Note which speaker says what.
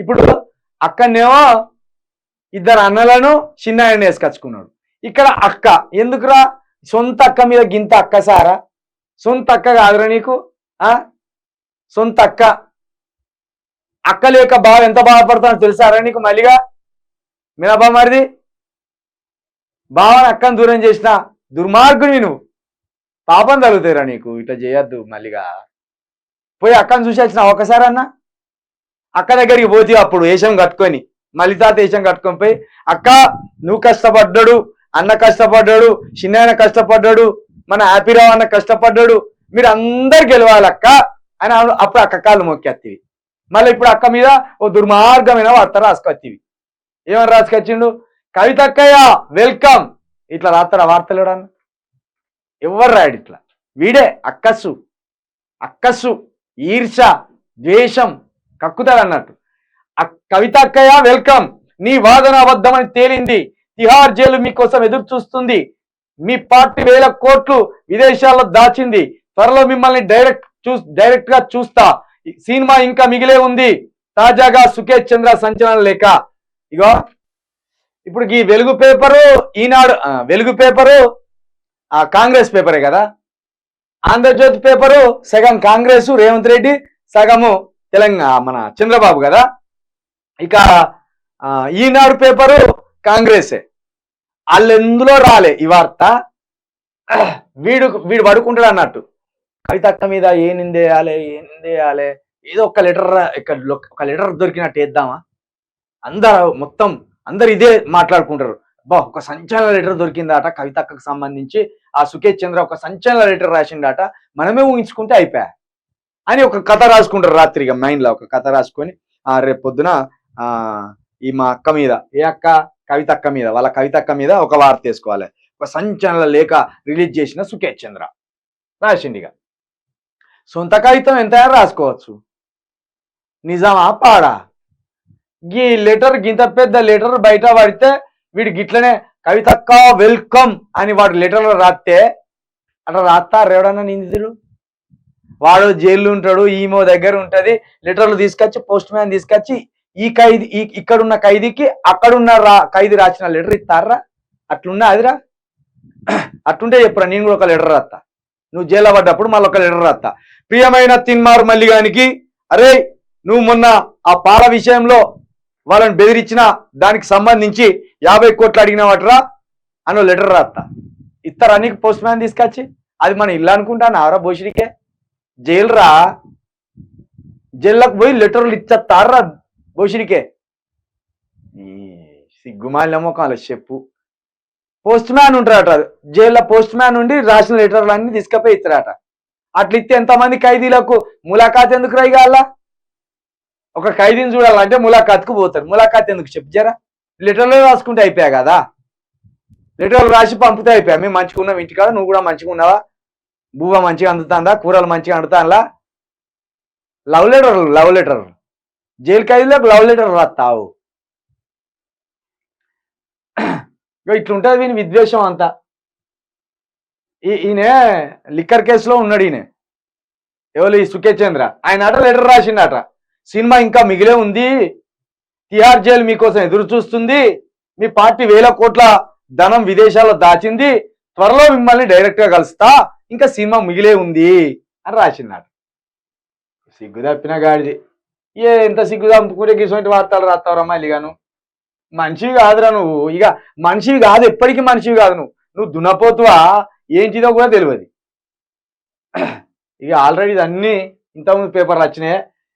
Speaker 1: ఇప్పుడు అక్కడనేమో ఇద్దరు అన్నలను చిన్న ఆయన వేసుకొచ్చుకున్నాడు. ఇక్కడ అక్క ఎందుకురా? సొంత అక్క మీద గింత అక్క సారా? సొంత అక్క కాదురా నీకు? సొంత అక్క అక్క లేక బావ ఎంత బాధపడతానో తెలుసారా నీకు? మళ్ళీగా మీనబ్బా మరిది బావని అక్కని దూరం చేసిన దుర్మార్గుని నువ్వు. పాపం తగులుతాయిరా నీకు, ఇట్లా చేయొద్దు. మళ్ళీగా పోయి అక్కని చూసి వచ్చిన ఒకసారి అన్న అక్క దగ్గరికి పోతే అప్పుడు వేషం కట్టుకొని మళ్ళీ తాత వేషం కట్టుకొని పోయి అక్క నువ్వు కష్టపడ్డాడు, అన్న కష్టపడ్డాడు, చిన్న కష్టపడ్డాడు, మన హ్యాపీరావు అన్న కష్టపడ్డాడు, మీరు అందరు గెలవాలక్క అని అప్పుడు అక్క కాళ్ళు మొక్కేత్తివి. మళ్ళీ ఇప్పుడు అక్క మీద ఓ దుర్మార్గమైన వార్త రాసుకొత్తివి. ఏమని రాసుకొచ్చిండు? కవితక్కయ్య వెల్కమ్ ఇట్లా రాస్తారా వార్తలు? ఎవరు రాడు ఇట్లా. వీడే అక్కస్సు అక్కస్సు ఈర్ష ద్వేషం కక్కుతాడు అన్నట్టు. కవితక్కయ్య వెల్కమ్, నీ వాదన అబద్ధమని తేలింది, తిహార్ జైలు మీకోసం ఎదురు చూస్తుంది, మీ పార్టీ 1000 కోట్లు విదేశాల్లో దాచింది, త్వరలో మిమ్మల్ని డైరెక్ట్ గా చూస్తా, సినిమా ఇంకా మిగిలే ఉంది, తాజాగా సుకేష్ చంద్ర సంచలన లేఖ. ఇగో ఇప్పుడు ఈ వెలుగు పేపరు ఈనాడు, వెలుగు పేపరు కాంగ్రెస్ పేపరే కదా, ఆంధ్రజ్యోతి పేపరు సగం కాంగ్రెస్ రేవంత్ రెడ్డి, సగము తెలంగాణ మన చంద్రబాబు కదా. ఇక ఈనాడు పేపరు కాంగ్రెసే. వాళ్ళు ఎందులో రాలే ఈ వార్త. వీడు పడుకుంటాడు అన్నట్టు. కవితక్క మీద ఏ నిందేయాలి ఏదో ఒక లెటర్ దొరికినట్టు వేద్దామా? అందరు ఇదే మాట్లాడుకుంటారు. ఒక సంచలన లెటర్ దొరికిందట కవితక్కకు సంబంధించి, ఆ సుకేష్ చంద్ర ఒక సంచలన లెటర్ రాసిండట, మనమే ఊహించుకుంటే అయిపోయా అని ఒక కథ రాసుకుంటారు. రాత్రిగా మైండ్ లో ఒక కథ రాసుకొని రేపు పొద్దున ఈ మా అక్క మీద, ఏ అక్క? కవితక్క మీద, వాళ్ళ కవితక్క మీద ఒక వార్త వేసుకోవాలి. ఒక సంచలన లేఖ రిలీజ్ చేసిన సుకేష్ చంద్ర రాసిండిగా. సొంత కవిత్వం ఎంతైనా రాసుకోవచ్చు, నిజమా పాడా? ఈ లెటర్ గింత పెద్ద లెటర్ బయట పడితే వీడు గిట్లనే కవితక్క వెల్కమ్ అని వాడు లెటర్లో రాస్తే అట్లా రాస్తారు ఎవడన్నా నిందితులు? వాడు జైల్లో ఉంటాడు, ఈమో దగ్గర ఉంటది, లెటర్లు తీసుకొచ్చి పోస్ట్ మ్యాన్ తీసుకొచ్చి ఇక్కడున్న ఖైదీకి అక్కడున్న ఖైదీ రాసిన లెటర్ ఇస్తారా? అట్లున్నా అదిరా? అట్లుంటే చెప్పురా, నేను కూడా ఒక లెటర్ రాస్తా. నువ్వు జైల్లో పడ్డప్పుడు మళ్ళీ ఒక లెటర్ రాస్తా. ప్రియమైన తిన్మార్ మల్లిగానికి, అరే నువ్వు మొన్న ఆ పాల విషయంలో వాళ్ళని బెదిరించిన దానికి సంబంధించి 50 కోట్లు అడిగినవట్రా అని లెటర్ రాస్తా. ఇస్తారా నీకు పోస్ట్ మ్యాన్ తీసుకొచ్చి? అది మన ఇల్లు అనుకుంటాను ఆవరా బోషిడికే. జైలు రా, జైల్లోకి పోయి లెటర్లు ఇచ్చేస్తారా బోషిడికే? సిగ్గుమాలిన కాల చెప్పు. పోస్ట్ మ్యాన్ ఉంటారట జైల్లో, పోస్ట్ మ్యాన్ ఉండి రాసిన లెటర్లు అన్ని తీసుకపోయి ఇస్తారట. అట్లా ఇస్తే ఎంతమంది ఖైదీలకు ములాఖాత్ ఎందుకు రాయిగాల? ఒక ఖైదీని చూడాలంటే ములాఖాత్కు పోతారు, ములాఖాత్ ఎందుకు చెప్పు జరా? లెటర్లో రాసుకుంటే అయిపోయా కదా, లెటర్లు రాసి పంపితే అయిపోయా. మేము మంచిగా ఉన్నాం ఇంటికాడ, నువ్వు కూడా మంచిగా ఉన్నావా, బువ్వ మంచిగా అందుతుందా, కూరలు మంచిగా అందుతానులా? లవ్ లెటర్ జైలు ఖైదీలకు లవ్ లెటర్ రాస్తావు? ఇట్లుంటుంది వీని విద్వేషం అంతా. ఈయన లిక్కర్ కేసులో ఉన్నాడు ఈయన, ఎవరు? ఈ సుకేష్ చంద్ర. ఆయన అట లెటర్ రాసిండట, సినిమా ఇంకా మిగిలే ఉంది, తిహార్ జైలు మీకోసం ఎదురు చూస్తుంది, మీ పార్టీ 1000 కోట్ల ధనం విదేశాల్లో దాచింది, త్వరలో మిమ్మల్ని డైరెక్ట్ గా కలుస్తా, ఇంకా సినిమా మిగిలే ఉంది అని రాసిందట. సిగ్గు తప్పిన గాడిది. ఎంత సిగ్గు తప్పుకుంటే ఇటువంటి వార్తలు రాస్తావురా మళ్ళీగాను? మనిషివి కాదురా నువ్వు, ఇక మనిషివి కాదు, ఎప్పటికీ మనిషివి కాదు నువ్వు దున్నపోతువా ఏంటిదో కూడా తెలియదు. ఇక ఆల్రెడీ అన్ని ఇంతకుముందు పేపర్లు వచ్చినాయి,